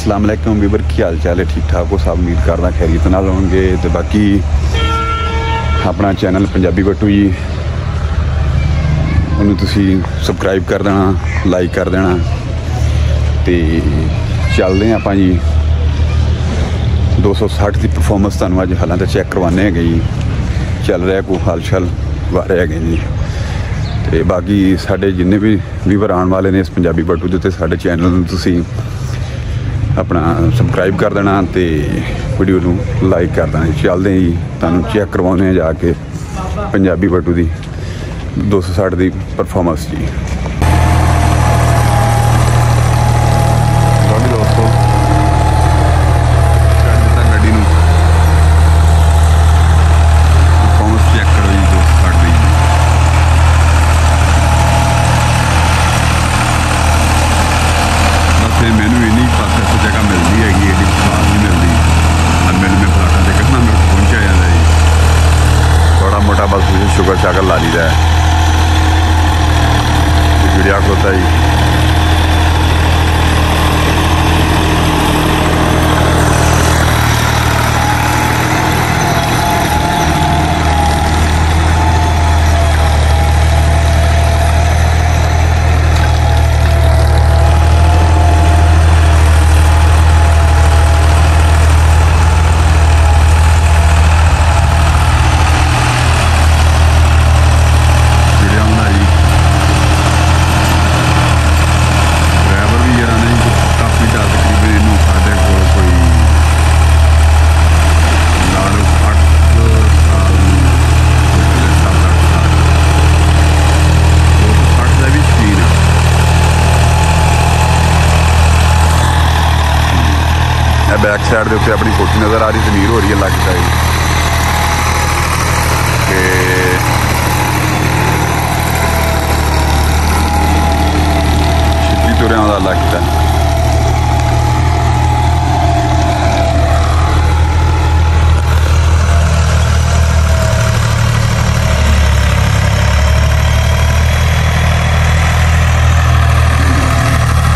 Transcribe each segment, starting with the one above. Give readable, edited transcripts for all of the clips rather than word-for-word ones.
अस्सलाम वालेकुम ਵੀਰ ਕੀ ਹਾਲ ਚਾਲ है? ठीक ठाक हो सब? उम्मीद करदा खैरियत नाल होवोगे। तो बाकी अपना चैनल पंजाबी बट्टू जी उन्होंने तुसी सबसक्राइब कर देना, लाइक कर देना। तो चलते हैं आप जी 260 की परफॉर्मेंस तुहानूं अज हालां तो चैक करवाने है जी। चल रहा कोई हाल शाल वारे है जी। तो बाकी साढ़े जिन्ने भी व्यूवर आने वाले ने इस पंजाबी बट्टू के साढ़े चैनल में तुसी अपना सबसक्राइब कर देना तो वीडियो को लाइक कर देना। चलते जी तुहानूं चैक करवाने जाके पंजाबी बट्टू की 260 की परफॉर्मेंस जी। मैनू इन्नी पास इस जगह मिलती हैगी, एडी पास नहीं मिलती। अनमिलमें प्लाटा से कितना मेरे को पहुँचा जाता जी। थोड़ा मोटा बस मुझे शुगर शागर ला ली है गिड़िया खोता जी। बैक साइड के उत्ते अपनी कोठी नज़र आ रही, तमीर हो रही है लग चाहिए छिपी तुरिया का लगता है।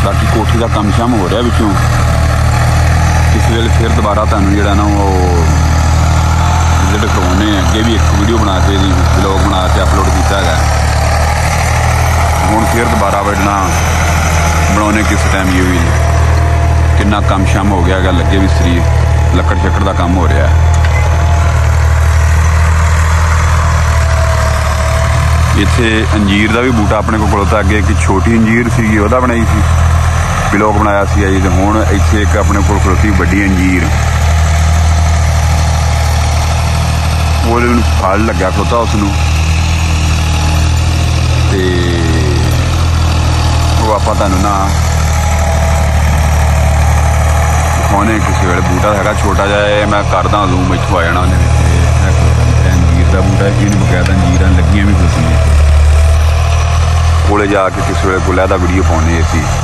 बाकी कोठी का कम शम हो रहा है विचों। इस वे फिर दोबारा तुहानूं जिहड़ा ना वो विजिट करवाने अगे भी एक वीडियो बना के ब्लॉग बना के अपलोड किया है। हुण फिर दोबारा वजना बनाने किस टाइम ये भी कितना कम शम हो गया है, लगे मिस्त्री लकड़ छकड़ का काम हो रहा है। इत्थे अंजीर का भी बूटा अपने को खड़ोता अगे एक छोटी अंजीर सी वह बनाई सी ब्लॉग बनाया सी जी। हुण इत्थे एक अपने को खड़ोती वड्डी अंजीर वो फल लग्या खड़ोता उसनूं ते वो आपां तुहानूं ना दिखाने किसी वेले। बूटा हैगा छोटा जिहा, मैं करदा जूम इत्थों आ जाना उहदे अंजीर का बूटा है। बकायदा अंजीरां लगियां भी खड़ोतियां कोले जाके किसी वेले कोला दा वीडियो पाउने असीं।